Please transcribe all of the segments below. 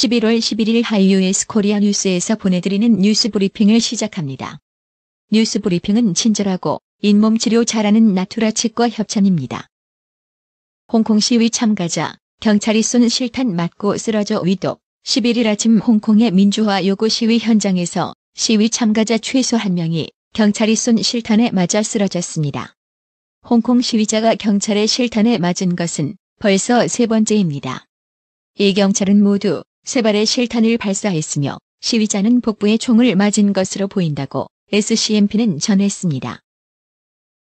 11월 11일 하이유에스 코리아 뉴스에서 보내드리는 뉴스 브리핑을 시작합니다. 뉴스 브리핑은 친절하고 잇몸 치료 잘하는 나투라 치과 협찬입니다. 홍콩 시위 참가자, 경찰이 쏜 실탄 맞고 쓰러져 위독. 11일 아침 홍콩의 민주화 요구 시위 현장에서 시위 참가자 최소 1명이 경찰이 쏜 실탄에 맞아 쓰러졌습니다. 홍콩 시위자가 경찰의 실탄에 맞은 것은 벌써 세 번째입니다. 이 경찰은 모두 3발의 실탄을 발사했으며 시위자는 복부에 총을 맞은 것으로 보인다고 SCMP는 전했습니다.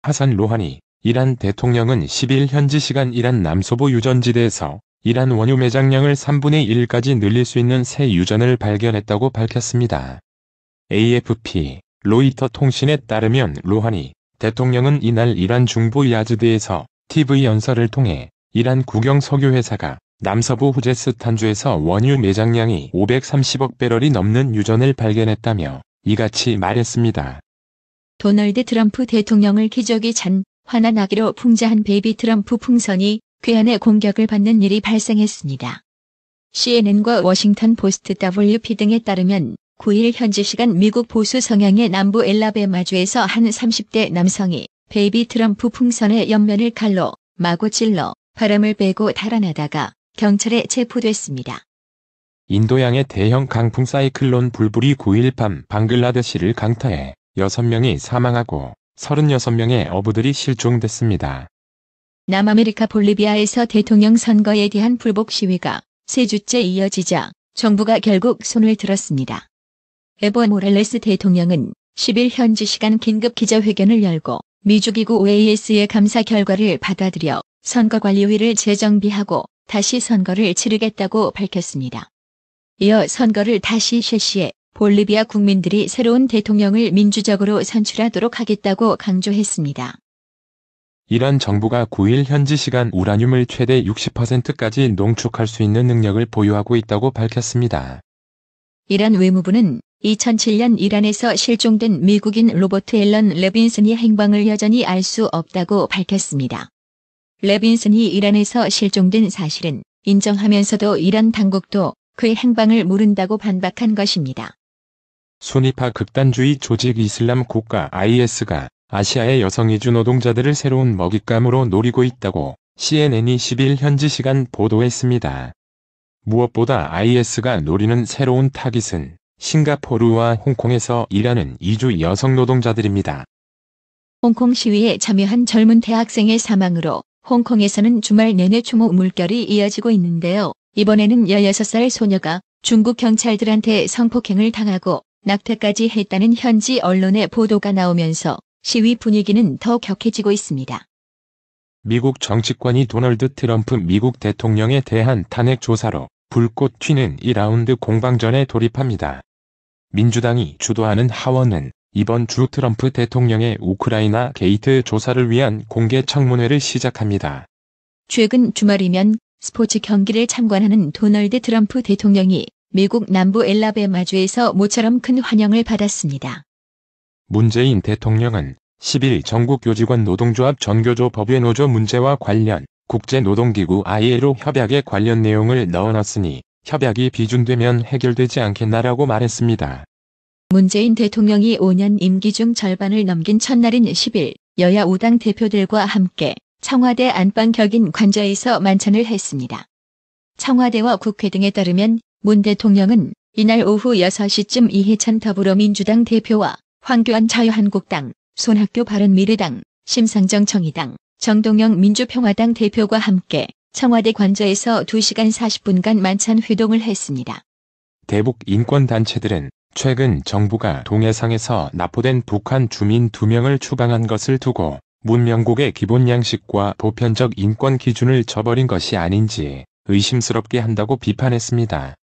하산 로하니, 이란 대통령은 10일 현지 시간 이란 남서부 유전지대에서 이란 원유 매장량을 3분의 1까지 늘릴 수 있는 새 유전을 발견했다고 밝혔습니다. AFP, 로이터 통신에 따르면 로하니 대통령은 이날 이란 중부 야즈드에서 TV 연설을 통해 이란 국영 석유회사가 남서부 후제스탄주에서 원유 매장량이 530억 배럴이 넘는 유전을 발견했다며 이같이 말했습니다. 도널드 트럼프 대통령을 기저귀 찬 환한아기로 풍자한 베이비 트럼프 풍선이 괴한의 공격을 받는 일이 발생했습니다. CNN과 워싱턴 포스트 WP 등에 따르면 9일 현지 시간 미국 보수 성향의 남부 엘라베마주에서 한 30대 남성이 베이비 트럼프 풍선의 옆면을 칼로 마구 찔러 바람을 빼고 달아나다가 경찰에 체포됐습니다. 인도양의 대형 강풍 사이클론 불불이 9일 밤 방글라데시를 강타해 6명이 사망하고 36명의 어부들이 실종됐습니다. 남아메리카 볼리비아에서 대통령 선거에 대한 불복 시위가 3주째 이어지자 정부가 결국 손을 들었습니다. 에보 모랄레스 대통령은 10일 현지 시간 긴급 기자회견을 열고 미주기구 OAS의 감사 결과를 받아들여 선거관리위를 재정비하고 다시 선거를 치르겠다고 밝혔습니다. 이어 선거를 다시 실시해 볼리비아 국민들이 새로운 대통령을 민주적으로 선출하도록 하겠다고 강조했습니다. 이란 정부가 9일 현지 시간 우라늄을 최대 60%까지 농축할 수 있는 능력을 보유하고 있다고 밝혔습니다. 이란 외무부는 2007년 이란에서 실종된 미국인 로버트 앨런 레빈슨이 행방을 여전히 알 수 없다고 밝혔습니다. 레빈슨이 이란에서 실종된 사실은 인정하면서도 이란 당국도 그의 행방을 모른다고 반박한 것입니다. 수니파 극단주의 조직 이슬람 국가 IS가 아시아의 여성 이주 노동자들을 새로운 먹잇감으로 노리고 있다고 CNN이 10일 현지 시간 보도했습니다. 무엇보다 IS가 노리는 새로운 타깃은 싱가포르와 홍콩에서 일하는 이주 여성 노동자들입니다. 홍콩 시위에 참여한 젊은 대학생의 사망으로 홍콩에서는 주말 내내 추모 물결이 이어지고 있는데요. 이번에는 16살 소녀가 중국 경찰들한테 성폭행을 당하고 낙태까지 했다는 현지 언론의 보도가 나오면서 시위 분위기는 더 격해지고 있습니다. 미국 정치권이 도널드 트럼프 미국 대통령에 대한 탄핵 조사로 불꽃 튀는 2라운드 공방전에 돌입합니다. 민주당이 주도하는 하원은 이번 주 트럼프 대통령의 우크라이나 게이트 조사를 위한 공개 청문회를 시작합니다. 최근 주말이면 스포츠 경기를 참관하는 도널드 트럼프 대통령이 미국 남부 엘라베마주에서 모처럼 큰 환영을 받았습니다. 문재인 대통령은 10일 전국교직원 노동조합 전교조 법외노조 문제와 관련 국제노동기구 ILO 협약에 관련 내용을 넣어놨으니 협약이 비준되면 해결되지 않겠나라고 말했습니다. 문재인 대통령이 5년 임기 중 절반을 넘긴 첫날인 10일 여야 5당 대표들과 함께 청와대 안방 격인 관저에서 만찬을 했습니다. 청와대와 국회 등에 따르면 문 대통령은 이날 오후 6시쯤 이해찬 더불어민주당 대표와 황교안 자유한국당, 손학규 바른미래당, 심상정 정의당, 정동영 민주평화당 대표가 함께 청와대 관저에서 2시간 40분간 만찬 회동을 했습니다. 대북 인권단체들은 최근 정부가 동해상에서 납포된 북한 주민 2명을 추방한 것을 두고 문명국의 기본 양식과 보편적 인권 기준을 저버린 것이 아닌지 의심스럽게 한다고 비판했습니다.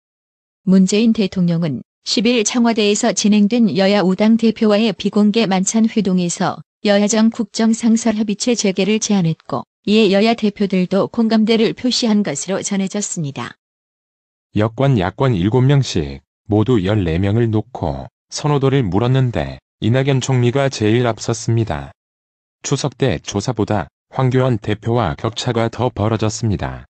문재인 대통령은 10일 청와대에서 진행된 여야 5당 대표와의 비공개 만찬 회동에서 여야정 국정상설협의체 재개를 제안했고 이에 여야 대표들도 공감대를 표시한 것으로 전해졌습니다. 여권 야권 7명씩 모두 14명을 놓고 선호도를 물었는데 이낙연 총리가 제일 앞섰습니다. 추석 때 조사보다 황교안 대표와 격차가 더 벌어졌습니다.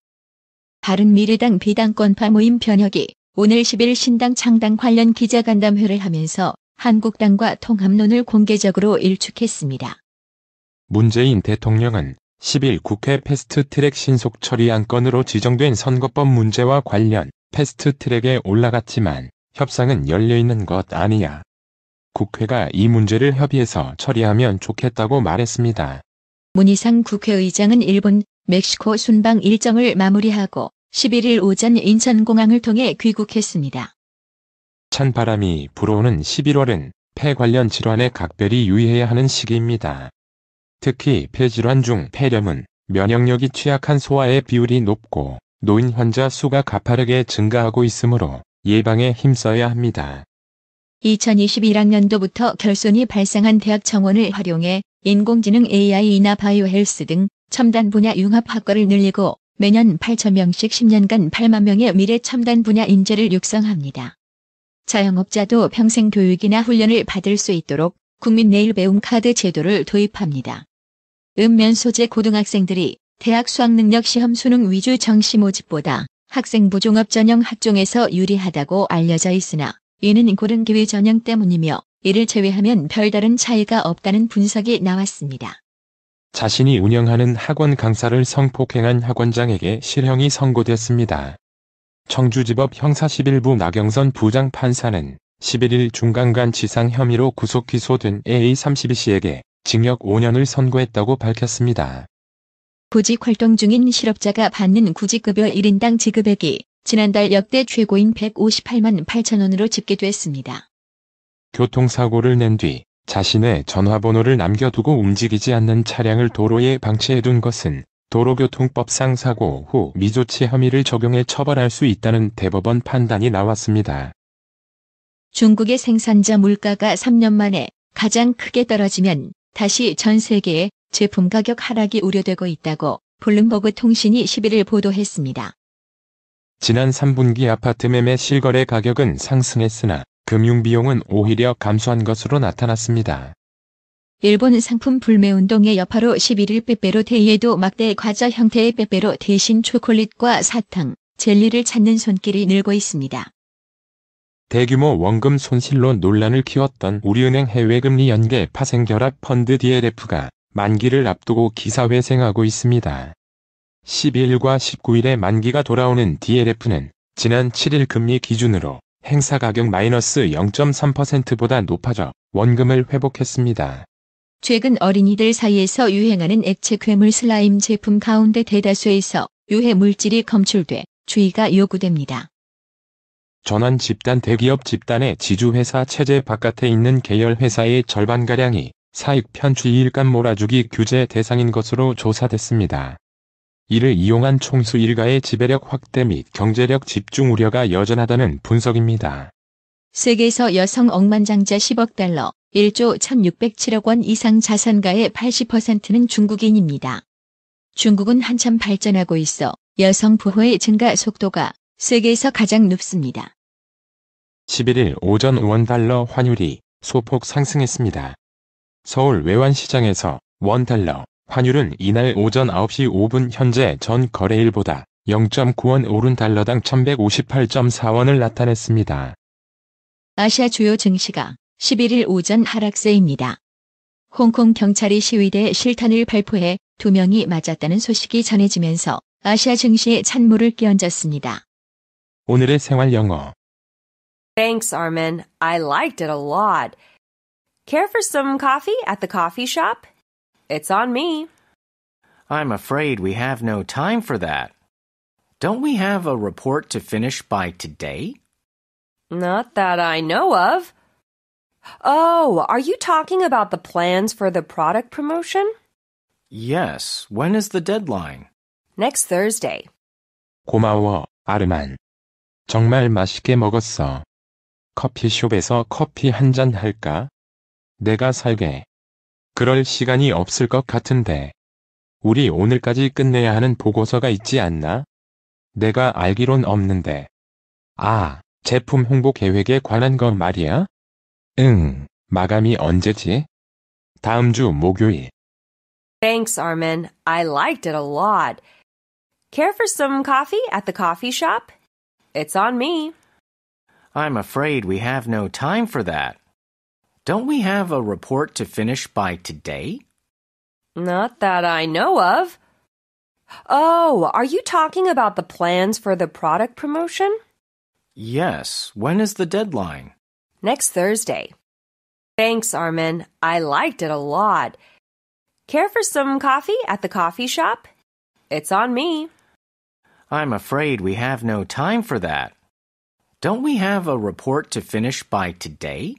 바른미래당 비당권파 모임 변혁이 오늘 10일 신당 창당 관련 기자간담회를 하면서 한국당과 통합론을 공개적으로 일축했습니다. 문재인 대통령은 10일 국회 패스트트랙 신속 처리 안건으로 지정된 선거법 문제와 관련 패스트트랙에 올라갔지만 협상은 열려있는 것 아니야. 국회가 이 문제를 협의해서 처리하면 좋겠다고 말했습니다. 문희상 국회의장은 일본, 멕시코 순방 일정을 마무리하고 11일 오전 인천공항을 통해 귀국했습니다. 찬 바람이 불어오는 11월은 폐 관련 질환에 각별히 유의해야 하는 시기입니다. 특히 폐질환 중 폐렴은 면역력이 취약한 소아의 비율이 높고 노인 환자 수가 가파르게 증가하고 있으므로 예방에 힘써야 합니다. 2021학년도부터 결손이 발생한 대학 정원을 활용해 인공지능 AI나 바이오헬스 등 첨단 분야 융합학과를 늘리고 매년 8,000명씩 10년간 8만 명의 미래 첨단 분야 인재를 육성합니다. 자영업자도 평생 교육이나 훈련을 받을 수 있도록 국민 내일 배움 카드 제도를 도입합니다. 읍면 소재 고등학생들이 대학 수학능력 시험 수능 위주 정시 모집보다 학생부 종합 전형 학종에서 유리하다고 알려져 있으나 이는 고른 기회 전형 때문이며 이를 제외하면 별다른 차이가 없다는 분석이 나왔습니다. 자신이 운영하는 학원 강사를 성폭행한 학원장에게 실형이 선고됐습니다. 청주지법 형사 11부 나경선 부장판사는 11일 중간간치상 혐의로 구속 기소된 A32씨에게 징역 5년을 선고했다고 밝혔습니다. 구직 활동 중인 실업자가 받는 구직급여 1인당 지급액이 지난달 역대 최고인 158만 8천 원으로 집계됐습니다. 교통사고를 낸 뒤 자신의 전화번호를 남겨두고 움직이지 않는 차량을 도로에 방치해둔 것은 도로교통법상 사고 후 미조치 혐의를 적용해 처벌할 수 있다는 대법원 판단이 나왔습니다. 중국의 생산자 물가가 3년 만에 가장 크게 떨어지면 다시 전 세계의 제품 가격 하락이 우려되고 있다고 블룸버그 통신이 11일 보도했습니다. 지난 3분기 아파트 매매 실거래 가격은 상승했으나 금융비용은 오히려 감소한 것으로 나타났습니다. 일본 상품 불매운동의 여파로 11일 빼빼로 데이에도 막대 과자 형태의 빼빼로 대신 초콜릿과 사탕, 젤리를 찾는 손길이 늘고 있습니다. 대규모 원금 손실로 논란을 키웠던 우리은행 해외금리 연계 파생결합 펀드 DLF가 만기를 앞두고 기사회생하고 있습니다. 12일과 19일에 만기가 돌아오는 DLF는 지난 7일 금리 기준으로 행사가격 마이너스 0.3%보다 높아져 원금을 회복했습니다. 최근 어린이들 사이에서 유행하는 액체 괴물 슬라임 제품 가운데 대다수에서 유해 물질이 검출돼 주의가 요구됩니다. 전환 집단 대기업 집단의 지주회사 체제 바깥에 있는 계열회사의 절반가량이 사익 편취 일감 몰아주기 규제 대상인 것으로 조사됐습니다. 이를 이용한 총수 일가의 지배력 확대 및 경제력 집중 우려가 여전하다는 분석입니다. 세계에서 여성 억만장자 10억 달러, 1조 1,607억 원 이상 자산가의 80%는 중국인입니다. 중국은 한참 발전하고 있어 여성 부호의 증가 속도가 세계에서 가장 높습니다. 11일 오전 원달러 환율이 소폭 상승했습니다. 서울 외환시장에서 원달러 환율은 이날 오전 9시 5분 현재 전 거래일보다 0.9원 오른 달러당 1,158.4원을 나타냈습니다. 아시아 주요 증시가 11일 오전 하락세입니다. 홍콩 경찰이 시위대에 실탄을 발포해 2명이 맞았다는 소식이 전해지면서 아시아 증시에 찬물을 끼얹었습니다. 오늘의 생활 영어. Thanks, Armin. I liked it a lot. Care for some coffee at the coffee shop? It's on me. I'm afraid we have no time for that. Don't we have a report to finish by today? Not that I know of. Oh, are you talking about the plans for the product promotion? Yes. When is the deadline? Next Thursday. 고마워, 아르만. 정말 맛있게 먹었어. 커피숍에서 커피 한 잔 할까? 내가 살게. 그럴 시간이 없을 것 같은데. 우리 오늘까지 끝내야 하는 보고서가 있지 않나? 내가 알기론 없는데. 아, 제품 홍보 계획에 관한 거 말이야? 응, 마감이 언제지? 다음 주 목요일. Thanks, Armin. I liked it a lot. Care for some coffee at the coffee shop? It's on me. I'm afraid we have no time for that. Don't we have a report to finish by today? Not that I know of. Oh, are you talking about the plans for the product promotion? Yes. When is the deadline? Next Thursday. Thanks, Armin. I liked it a lot. Care for some coffee at the coffee shop? It's on me. I'm afraid we have no time for that. Don't we have a report to finish by today?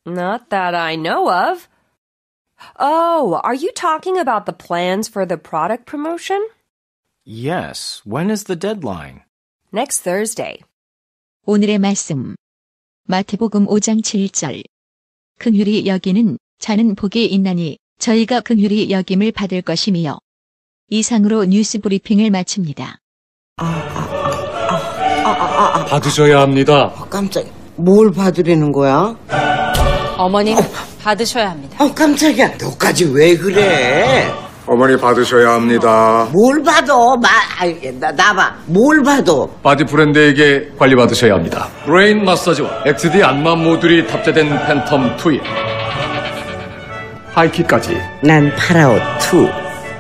Not that I know of. Oh, are you talking about the plans for the product promotion? Yes. When is the deadline? Next Thursday. 오늘의 말씀. 마태복음 5장 7절. 긍휼히 여기는 자는 복이 있나니 저희가 긍휼히 여김을 받을 것이미요. 이상으로 뉴스 브리핑을 마칩니다. 받으셔야 합니다. 깜짝이야. 뭘 받으려는 거야? 어머님, 받으셔야 합니다. 깜짝이야. 너까지 왜 그래? 어머니 받으셔야 합니다. 뭘 받아? 나봐. 뭘 받아? 바디 브랜드에게 관리받으셔야 합니다. 브레인 마사지와 XD 안마 모듈이 탑재된 팬텀 2에 하이킥까지 난 파라오 2.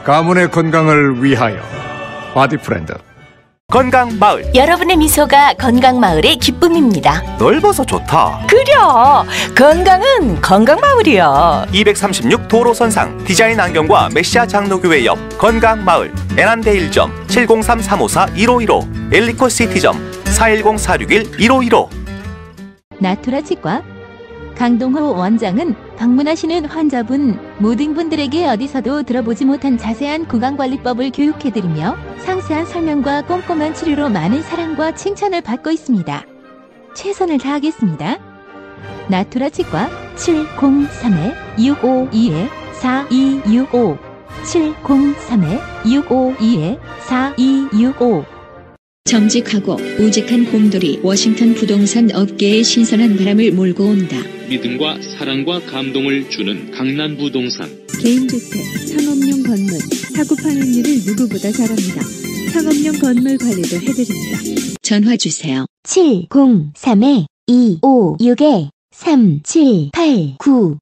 가문의 건강을 위하여 바디 브랜드. 건강마을. 여러분의 미소가 건강마을의 기쁨입니다. 넓어서 좋다. 그려! 건강은 건강마을이요. 236 도로선상 디자인 안경과 메시아 장로교회 옆 건강마을. 에난데 1점 703-354-1515 엘리코시티점 410-461-1515. 나투라 치과 강동호 원장은 방문하시는 환자분 모든 분들에게 어디서도 들어보지 못한 자세한 구강관리법을 교육해드리며 상세한 설명과 꼼꼼한 치료로 많은 사랑과 칭찬을 받고 있습니다. 최선을 다하겠습니다. 나투라 치과 703-652-4265 703-652-4265 정직하고 우직한 곰돌이 워싱턴 부동산 업계에 신선한 바람을 몰고 온다. 믿음과 사랑과 감동을 주는 강남 부동산. 개인주택, 상업용 건물, 사고 판매율을 누구보다 잘합니다. 상업용 건물 관리도 해드립니다. 전화 주세요. 703-256-3789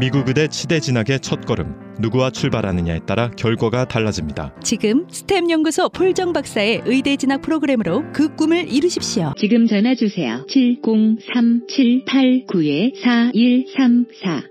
미국 의대 치대 진학의 첫걸음. 누구와 출발하느냐에 따라 결과가 달라집니다. 지금 스템 연구소 폴정 박사의 의대 진학 프로그램으로 그 꿈을 이루십시오. 지금 전화 주세요. 703-789-4134